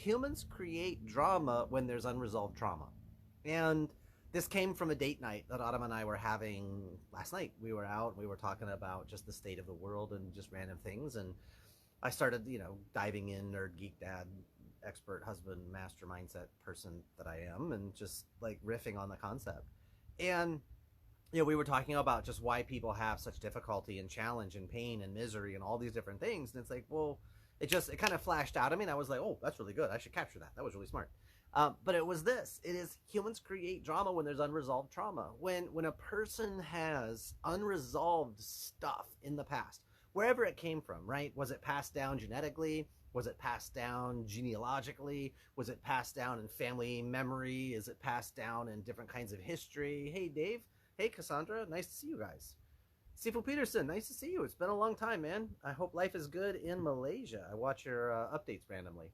humans create drama when there's unresolved trauma. And this came from a date night that Autumn and I were having last night. We were out and we were talking about just the state of the world and just random things. And I started, diving in, nerd, geek, dad, expert, husband, master mindset person that I am, and just like riffing on the concept. And we were talking about just why people have such difficulty and challenge and pain and misery and all these different things. And it's like, well, it kind of flashed out at me, and I was like, oh, that's really good. I should capture that. That was really smart. But it was this. It is humans create drama when there's unresolved trauma. When a person has unresolved stuff in the past, wherever it came from, right? Was it passed down genetically? Was it passed down genealogically? Was it passed down in family memory? Is it passed down in different kinds of history? Hey, Dave. Hey, Cassandra. Nice to see you guys. Sifu Peterson, nice to see you. It's been a long time, man. I hope life is good in Malaysia. I watch your updates randomly.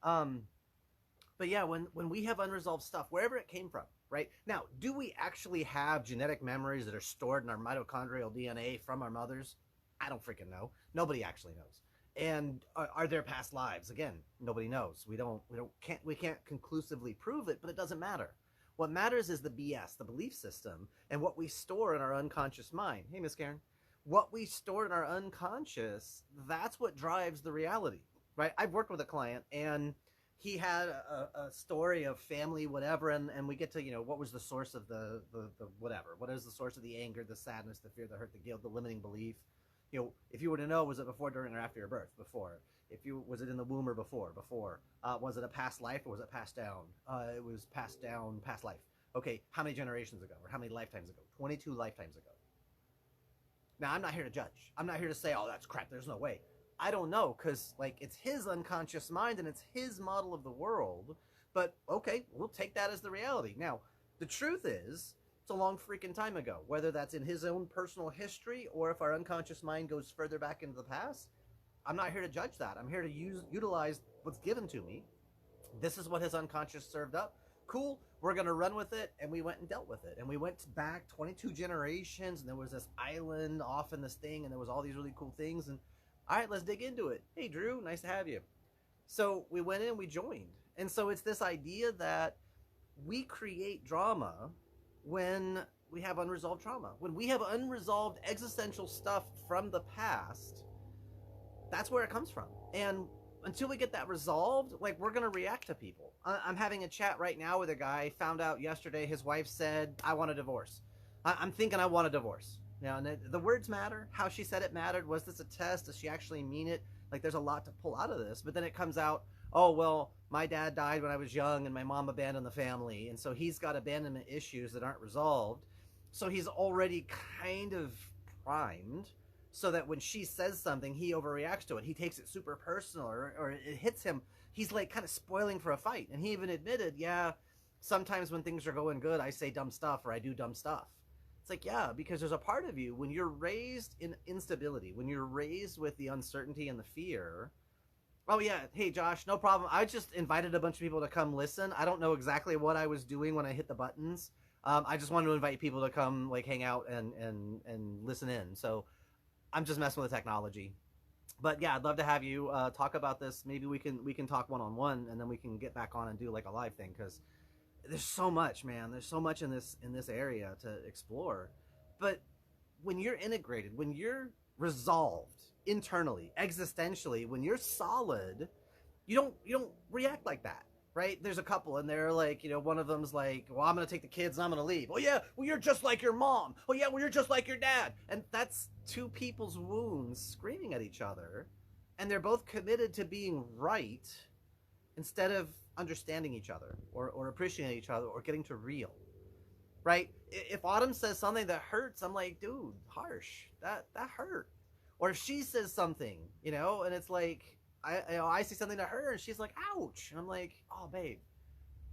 But yeah, when we have unresolved stuff, wherever it came from, right? Now, do we actually have genetic memories that are stored in our mitochondrial DNA from our mothers? I don't freaking know. Nobody actually knows. And are there past lives? Again, nobody knows. We can't conclusively prove it, but it doesn't matter. What matters is the BS, the belief system, and what we store in our unconscious mind. Hey, Miss Karen. What we store in our unconscious, that's what drives the reality, right? I've worked with a client, and he had a story of family, whatever, and we get to, what was the source of the whatever? What is the source of the anger, the sadness, the fear, the hurt, the guilt, the limiting belief? If you were to know, was it before, during, or after your birth? Before. Was it in the womb or before? Before. Was it a past life or was it passed down? It was passed down, past life. Okay, how many generations ago or how many lifetimes ago? 22 lifetimes ago. Now, I'm not here to judge. I'm not here to say, oh, that's crap. There's no way. I don't know, because it's his unconscious mind and it's his model of the world. But okay, we'll take that as the reality. Now, the truth is, it's a long freaking time ago, whether that's in his own personal history or if our unconscious mind goes further back into the past. I'm not here to judge that. I'm here to utilize what's given to me. This is what his unconscious served up. Cool, we're going to run with it. And we went and dealt with it. And we went back 22 generations, and there was this island off in this thing, and there was all these really cool things. And all right, let's dig into it. Hey, Drew, nice to have you. So we went in, we joined. And so it's this idea that we create drama when we have unresolved trauma. When we have unresolved existential stuff from the past, that's where it comes from. And until we get that resolved, we're going to react to people. I'm having a chat right now with a guy. Found out yesterday his wife said, I want a divorce. I'm thinking I want a divorce. Now, the words matter. How she said it mattered. Was this a test? Does she actually mean it? There's a lot to pull out of this. But then it comes out, oh, well, my dad died when I was young and my mom abandoned the family. And so he's got abandonment issues that aren't resolved. So he's already kind of primed so that when she says something, he overreacts to it. He takes it super personal or it hits him. He's kind of spoiling for a fight. And he even admitted, yeah, sometimes when things are going good, I say dumb stuff or I do dumb stuff. It's yeah, because there's a part of you when you're raised in instability, when you're raised with the uncertainty and the fear. Oh yeah, hey Josh, no problem. I just invited a bunch of people to come listen. I don't know exactly what I was doing when I hit the buttons. I just wanted to invite people to come hang out and listen in. So I'm just messing with the technology. But yeah, I'd love to have you talk about this. Maybe we can talk one-on-one, and then we can get back on and do a live thing, because there's so much, man. There's so much in this area to explore. But when you're integrated, when you're resolved internally, existentially, when you're solid, you don't react like that, right? There's a couple, and they're one of them's well, I'm gonna take the kids and I'm gonna leave. Oh yeah, well you're just like your mom. Oh yeah, well you're just like your dad. And that's two people's wounds screaming at each other, and they're both committed to being right instead of understanding each other or appreciating each other or getting to real, right? If Autumn says something that hurts, I'm like, dude, harsh, that hurt. Or if she says something, and it's I see something to her and she's like, ouch, and I'm like, oh babe.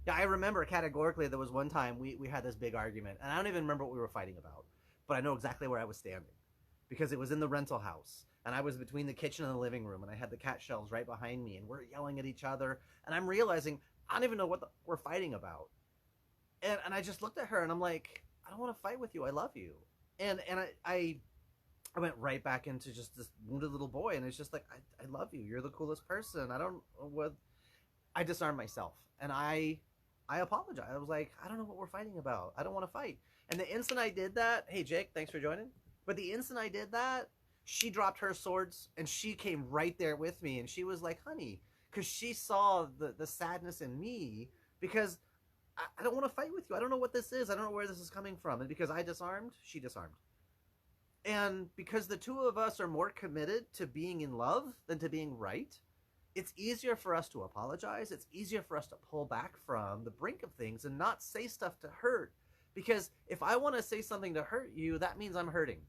Yeah, I remember categorically there was one time we had this big argument, and I don't even remember what we were fighting about, but I know exactly where I was standing, because it was in the rental house. And I was between the kitchen and the living room, and I had the cat shelves right behind me, and we're yelling at each other. And I'm realizing I don't even know what we're fighting about. And I just looked at her, and I'm like, I don't want to fight with you. I love you. And I went right back into just this wounded little boy, and it's just I love you. You're the coolest person. I don't know what. I disarmed myself, and I apologized. I was like, I don't know what we're fighting about. I don't want to fight. And the instant I did that, hey Jake, thanks for joining. But the instant I did that, she dropped her swords and she came right there with me, and she was like, honey, because she saw the sadness in me, because I don't want to fight with you. I don't know what this is. I don't know where this is coming from. And because I disarmed, she disarmed. And because the two of us are more committed to being in love than to being right, it's easier for us to apologize. It's easier for us to pull back from the brink of things and not say stuff to hurt. Because if I want to say something to hurt you, that means I'm hurting,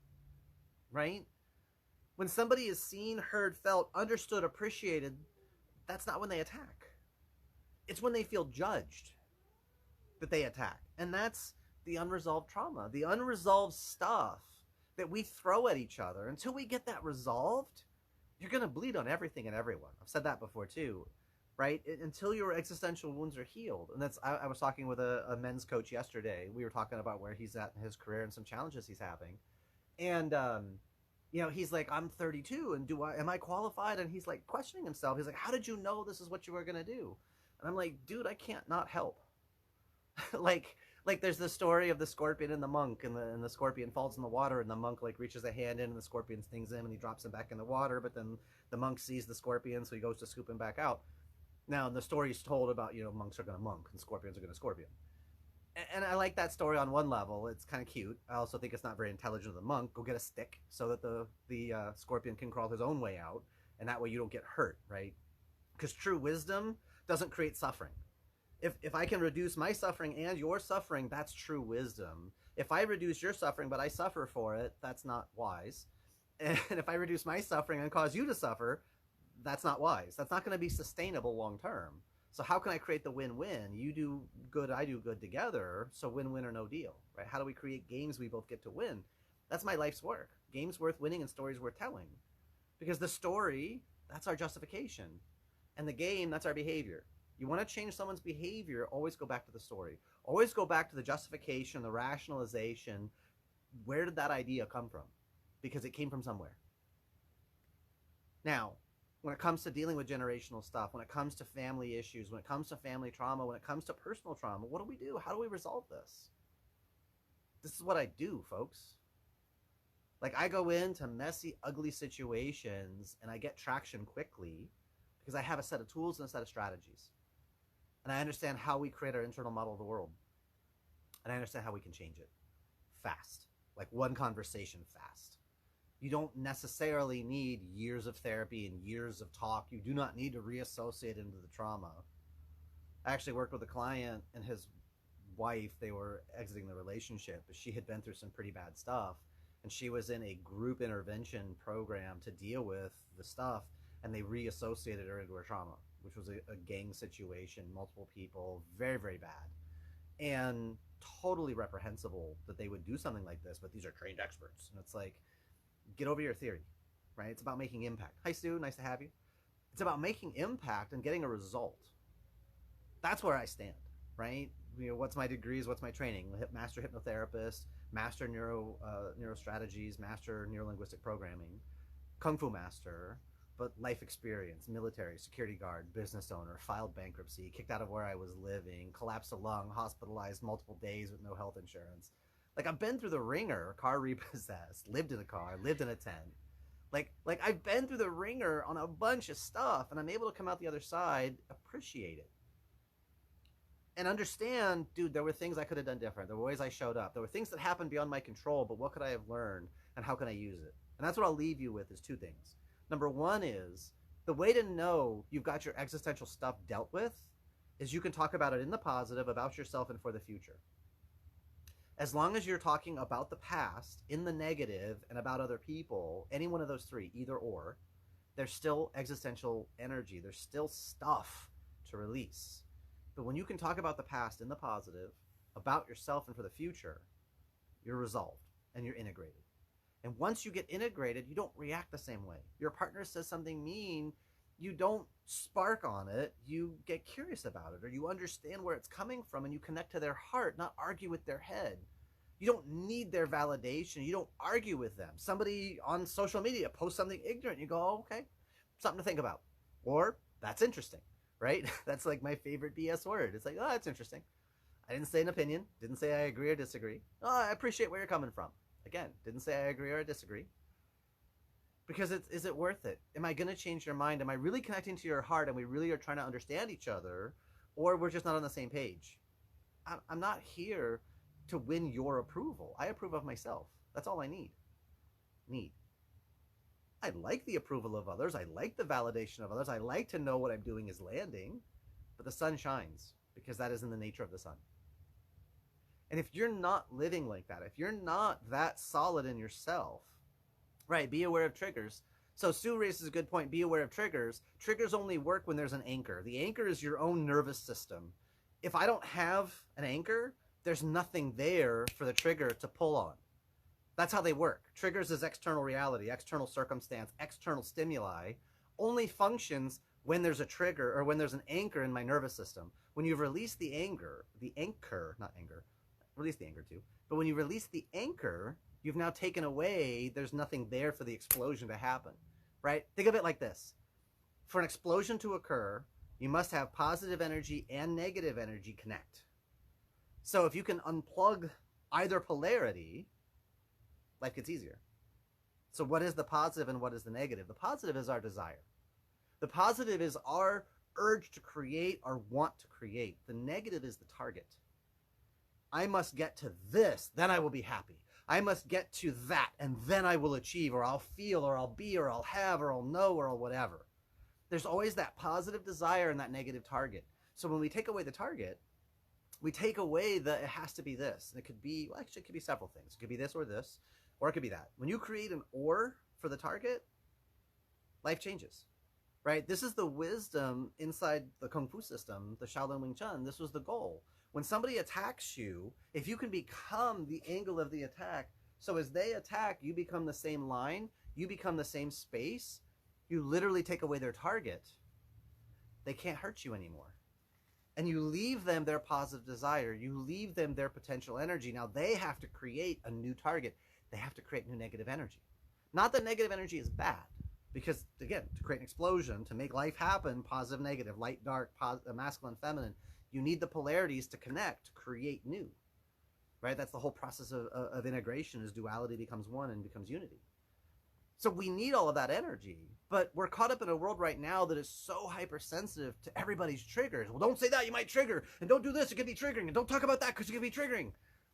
right? When somebody is seen, heard, felt, understood, appreciated, that's not when they attack. It's when they feel judged that they attack. And that's the unresolved trauma, the unresolved stuff that we throw at each other. Until we get that resolved, you're going to bleed on everything and everyone. I've said that before too, right? Until your existential wounds are healed. And that's, I was talking with a men's coach yesterday. We were talking about where he's at in his career and some challenges he's having. And, you know, he's like, I'm 32 and am I qualified? And he's like questioning himself. He's like, how did you know this is what you were going to do? And I'm like, dude, I can't not help. like there's the story of the scorpion and the monk, and the scorpion falls in the water, and the monk like reaches a hand in, and the scorpion stings him, and he drops him back in the water. But then the monk sees the scorpion, so he goes to scoop him back out. Now the story's told about, you know, monks are going to monk and scorpions are going to scorpion. And I like that story on one level. It's kind of cute. I also think it's not very intelligent of the monk. Go get a stick so that the scorpion can crawl his own way out, and that way you don't get hurt, right? Because true wisdom doesn't create suffering. If I can reduce my suffering and your suffering, that's true wisdom. If I reduce your suffering but I suffer for it, that's not wise. And if I reduce my suffering and cause you to suffer, that's not wise. That's not going to be sustainable long term. So how can I create the win-win? You do good, I do good together, so win-win or no deal, right? How do we create games we both get to win? That's my life's work. Games worth winning and stories worth telling. Because the story, that's our justification. And the game, that's our behavior. You want to change someone's behavior, always go back to the story. Always go back to the justification, the rationalization. Where did that idea come from? Because it came from somewhere. Now, when it comes to dealing with generational stuff, when it comes to family issues, when it comes to family trauma, when it comes to personal trauma, what do? How do we resolve this? This is what I do, folks. Like, I go into messy, ugly situations and I get traction quickly because I have a set of tools and a set of strategies. And I understand how we create our internal model of the world. And I understand how we can change it fast. Like one conversation fast. You don't necessarily need years of therapy and years of talk. You do not need to reassociate into the trauma. I actually worked with a client and his wife. They were exiting the relationship, but she had been through some pretty bad stuff. And she was in a group intervention program to deal with the stuff. And they reassociated her into her trauma, which was a gang situation, multiple people, very, very bad. And totally reprehensible that they would do something like this, but these are trained experts. And it's like, get over your theory, right? It's about making impact. Hi, Stu. Nice to have you. It's about making impact and getting a result. That's where I stand, right? You know, what's my degrees? What's my training? Master hypnotherapist, master neurostrategies, master neurolinguistic programming, kung fu master, but life experience, military, security guard, business owner, filed bankruptcy, kicked out of where I was living, collapsed a lung, hospitalized multiple days with no health insurance. Like, I've been through the ringer, car repossessed, lived in a car, lived in a tent. Like I've been through the ringer on a bunch of stuff, and I'm able to come out the other side, appreciate it. And understand, dude, there were things I could have done different. There were ways I showed up. There were things that happened beyond my control, but what could I have learned, and how can I use it? And that's what I'll leave you with is two things. Number one is, the way to know you've got your existential stuff dealt with is you can talk about it in the positive, about yourself, and for the future. As long as you're talking about the past in the negative and about other people, any one of those three, either or, there's still existential energy. There's still stuff to release. But when you can talk about the past in the positive, about yourself and for the future, you're resolved and you're integrated. And once you get integrated, you don't react the same way. Your partner says something mean, you don't spark on it, you get curious about it, or you understand where it's coming from and you connect to their heart, not argue with their head. You don't need their validation. You don't argue with them. Somebody on social media posts something ignorant. You go, oh, okay, something to think about. Or, that's interesting, right? That's like my favorite BS word. It's like, oh, that's interesting. I didn't say an opinion. Didn't say I agree or disagree. Oh, I appreciate where you're coming from. Again, didn't say I agree or I disagree. Because is it worth it? Am I going to change your mind? Am I really connecting to your heart and we really are trying to understand each other? Or we're just not on the same page? I'm not here to win your approval. I approve of myself. That's all I need. I like the approval of others. I like the validation of others. I like to know what I'm doing is landing. But the sun shines because that is in the nature of the sun. And if you're not living like that, if you're not that solid in yourself, right, be aware of triggers. So Sue raises a good point. Be aware of triggers. Triggers only work when there's an anchor. The anchor is your own nervous system. If I don't have an anchor, there's nothing there for the trigger to pull on. That's how they work. Triggers is external reality, external circumstance, external stimuli, only functions when there's a trigger or when there's an anchor in my nervous system. When you've released the anchor, release the anchor too, but when you release the anchor, you've now taken away, there's nothing there for the explosion to happen, right? Think of it like this. For an explosion to occur, you must have positive energy and negative energy connect. So if you can unplug either polarity, life gets easier. So what is the positive and what is the negative? The positive is our desire. The positive is our urge to create, our want to create. The negative is the target. I must get to this, then I will be happy. I must get to that, and then I will achieve, or I'll feel, or I'll be, or I'll have, or I'll know, or I'll whatever. There's always that positive desire and that negative target. So when we take away the target, we take away the, it has to be this. And it could be, well, actually, it could be several things. It could be this, or it could be that. When you create an or for the target, life changes, right? This is the wisdom inside the Kung Fu system, the Shaolin Wing Chun. This was the goal. When somebody attacks you, if you can become the angle of the attack, so as they attack, you become the same line, you become the same space, you literally take away their target, they can't hurt you anymore. And you leave them their positive desire, you leave them their potential energy. Now they have to create a new target. They have to create new negative energy. Not that negative energy is bad, because again, to create an explosion, to make life happen, positive, negative, light, dark, masculine, feminine, you need the polarities to connect, to create new, right? That's the whole process of integration, is duality becomes one and becomes unity. So we need all of that energy, but we're caught up in a world right now that is so hypersensitive to everybody's triggers. Well, don't say that, you might trigger, and don't do this, it could be triggering, and don't talk about that because you could be triggering.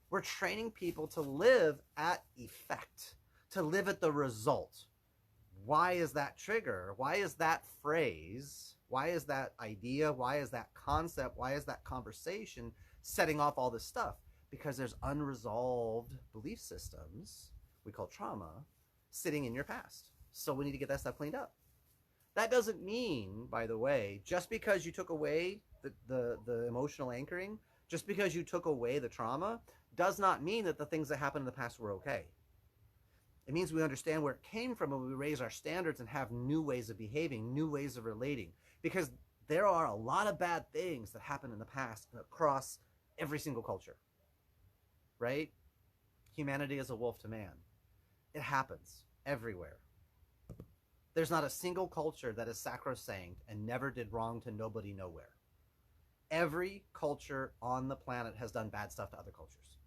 We're training people to live at effect, to live at the result. Why is that trigger? Why is that phrase? Why is that idea? Why is that concept? Why is that conversation setting off all this stuff? Because there's unresolved belief systems, we call trauma, sitting in your past. So we need to get that stuff cleaned up. That doesn't mean, by the way, just because you took away the emotional anchoring, just because you took away the trauma, does not mean that the things that happened in the past were okay. It means we understand where it came from and we raise our standards and have new ways of behaving, new ways of relating. Because there are a lot of bad things that happened in the past across every single culture, right? Humanity is a wolf to man. It happens everywhere. There's not a single culture that is sacrosanct and never did wrong to nobody nowhere. Every culture on the planet has done bad stuff to other cultures.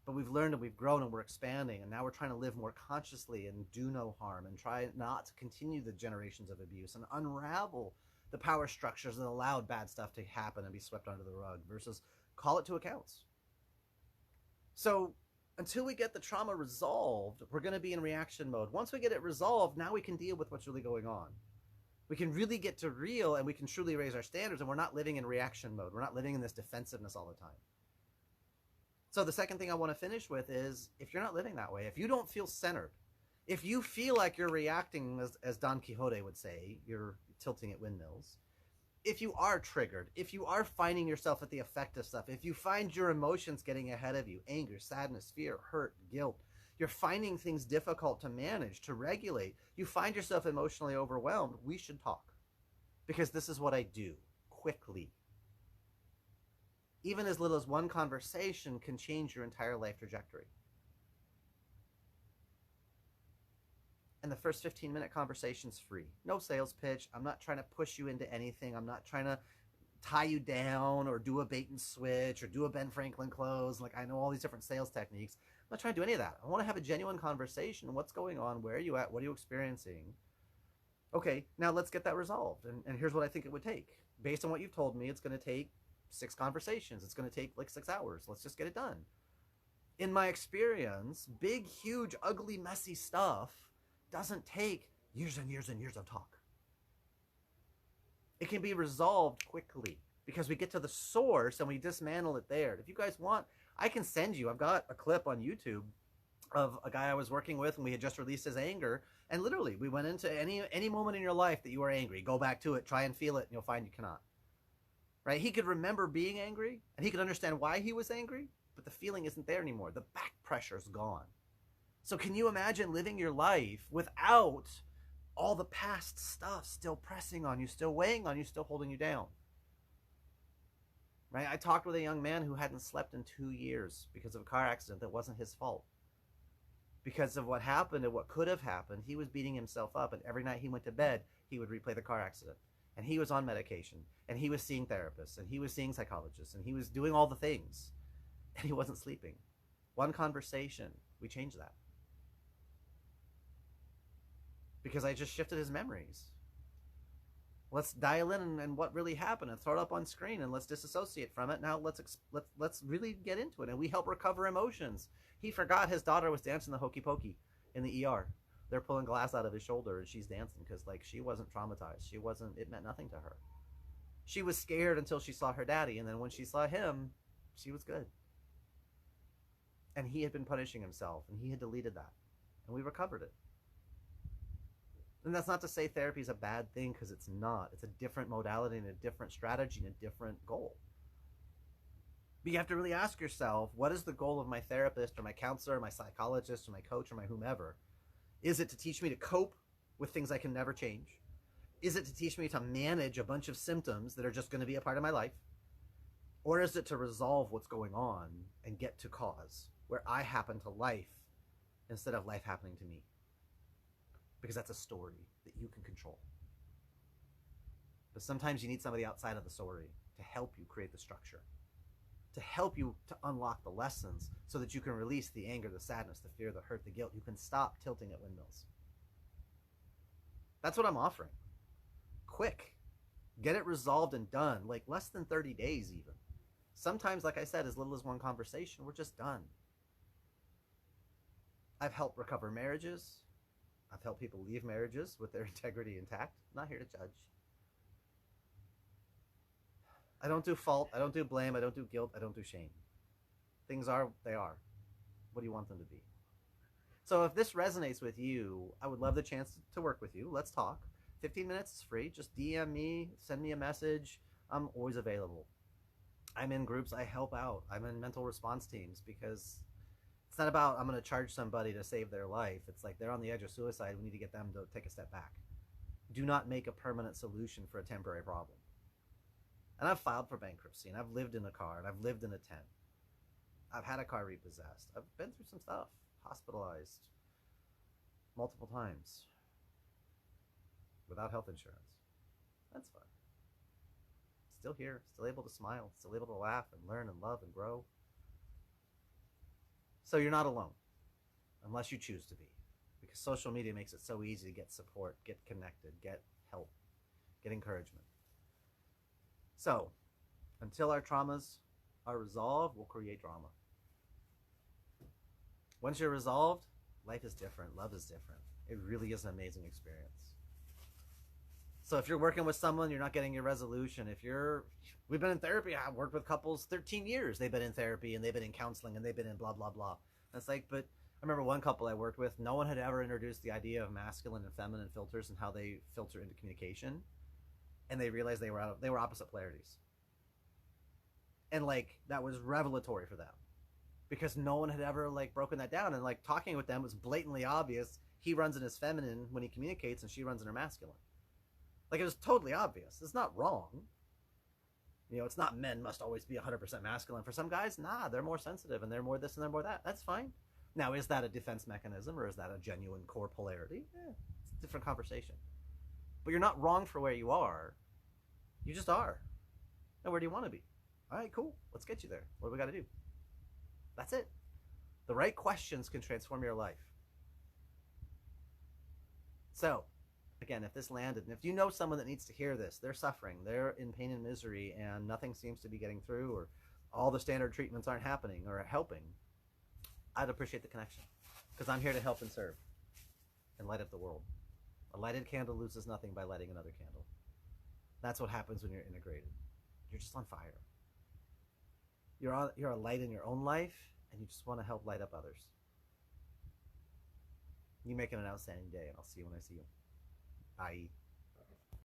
But we've learned and we've grown and we're expanding, and now we're trying to live more consciously and do no harm and try not to continue the generations of abuse and unravel the power structures that allowed bad stuff to happen and be swept under the rug versus call it to accounts. So until we get the trauma resolved, we're going to be in reaction mode. Once we get it resolved, now we can deal with what's really going on. We can really get to real and we can truly raise our standards, and we're not living in reaction mode. We're not living in this defensiveness all the time. So the second thing I want to finish with is, if you're not living that way, if you don't feel centered, if you feel like you're reacting, as Don Quixote would say, you're tilting at windmills, if you are triggered, if you are finding yourself at the effect of stuff, if you find your emotions getting ahead of you, anger, sadness, fear, hurt, guilt, you're finding things difficult to manage, to regulate, you find yourself emotionally overwhelmed, we should talk. Because this is what I do, quickly. Even as little as one conversation can change your entire life trajectory. And the first 15-minute conversation's free. No sales pitch. I'm not trying to push you into anything. I'm not trying to tie you down or do a bait and switch or do a Ben Franklin close. Like, I know all these different sales techniques. I'm not trying to do any of that. I want to have a genuine conversation. What's going on? Where are you at? What are you experiencing? Okay, now let's get that resolved. And here's what I think it would take. Based on what you've told me, it's going to take 6 conversations. It's going to take like 6 hours. Let's just get it done. In my experience, big, huge, ugly, messy stuff doesn't take years and years and years of talk. It can be resolved quickly because we get to the source and we dismantle it there. If you guys want, I can send you, I've got a clip on YouTube of a guy I was working with, and we had just released his anger, and literally we went into any moment in your life that you were angry, go back to it, try and feel it, and you'll find you cannot. Right? He could remember being angry, and he could understand why he was angry, but the feeling isn't there anymore. The back pressure's gone. So can you imagine living your life without all the past stuff still pressing on you, still weighing on you, still holding you down? Right? I talked with a young man who hadn't slept in 2 years because of a car accident that wasn't his fault. Because of what happened and what could have happened, he was beating himself up, and every night he went to bed, he would replay the car accident. And he was on medication, and he was seeing therapists, and he was seeing psychologists, and he was doing all the things, and he wasn't sleeping. One conversation, we changed that. Because I just shifted his memories. Let's dial in and what really happened and throw it up on screen, and let's disassociate from it. Now let's really get into it, and we help recover emotions. He forgot his daughter was dancing the hokey pokey in the ER. They're pulling glass out of his shoulder, and she's dancing because, like, she wasn't traumatized. It meant nothing to her. She was scared until she saw her daddy, and then when she saw him, she was good. And he had been punishing himself, and he had deleted that, and we recovered it. And that's not to say therapy is a bad thing, because it's not. It's a different modality and a different strategy and a different goal. But you have to really ask yourself, what is the goal of my therapist or my counselor or my psychologist or my coach or my whomever? Is it to teach me to cope with things I can never change? Is it to teach me to manage a bunch of symptoms that are just going to be a part of my life? Or is it to resolve what's going on and get to cause, where I happen to life instead of life happening to me? Because that's a story that you can control. But sometimes you need somebody outside of the story to help you create the structure, to help you to unlock the lessons so that you can release the anger, the sadness, the fear, the hurt, the guilt. You can stop tilting at windmills. That's what I'm offering. Quick. Get it resolved and done, like less than 30 days even. Sometimes, like I said, as little as one conversation, we're just done. I've helped recover marriages. I've helped people leave marriages with their integrity intact. I'm not here to judge. I don't do fault. I don't do blame. I don't do guilt. I don't do shame. Things are, they are. What do you want them to be? So if this resonates with you, I would love the chance to work with you. Let's talk. 15 minutes is free. Just DM me, send me a message. I'm always available. I'm in groups. I help out. I'm in mental response teams, because it's not about I'm going to charge somebody to save their life. It's like they're on the edge of suicide. We need to get them to take a step back. Do not make a permanent solution for a temporary problem. And I've filed for bankruptcy, and I've lived in a car, and I've lived in a tent. I've had a car repossessed. I've been through some stuff, hospitalized multiple times without health insurance. That's fun. Still here, still able to smile, still able to laugh and learn and love and grow. So you're not alone, unless you choose to be, because social media makes it so easy to get support, get connected, get help, get encouragement. So, until our traumas are resolved, we'll create drama. Once you're resolved, life is different, love is different. It really is an amazing experience. So if you're working with someone, you're not getting your resolution. We've been in therapy, I've worked with couples 13 years. They've been in therapy, and they've been in counseling, and they've been in blah, blah, blah. And it's like, but I remember one couple I worked with, no one had ever introduced the idea of masculine and feminine filters and how they filter into communication. And they realized they were opposite polarities. And like, that was revelatory for them, because no one had ever like broken that down. And like, talking with them was blatantly obvious. He runs in his feminine when he communicates, and she runs in her masculine. Like, it was totally obvious. It's not wrong. You know, it's not men must always be 100% masculine. For some guys, nah, they're more sensitive, and they're more this and they're more that. That's fine. Now, is that a defense mechanism or is that a genuine core polarity? It's a different conversation. But you're not wrong for where you are. You just are. And where do you want to be? All right, cool. Let's get you there. What do we got to do? That's it. The right questions can transform your life. So, again, if this landed, and if you know someone that needs to hear this, they're suffering, they're in pain and misery, and nothing seems to be getting through, or all the standard treatments aren't happening or helping, I'd appreciate the connection. Because I'm here to help and serve and light up the world. A lighted candle loses nothing by lighting another candle. That's what happens when you're integrated. You're just on fire. You're a light in your own life, and you just want to help light up others. You make it an outstanding day, and I'll see you when I see you. Bye.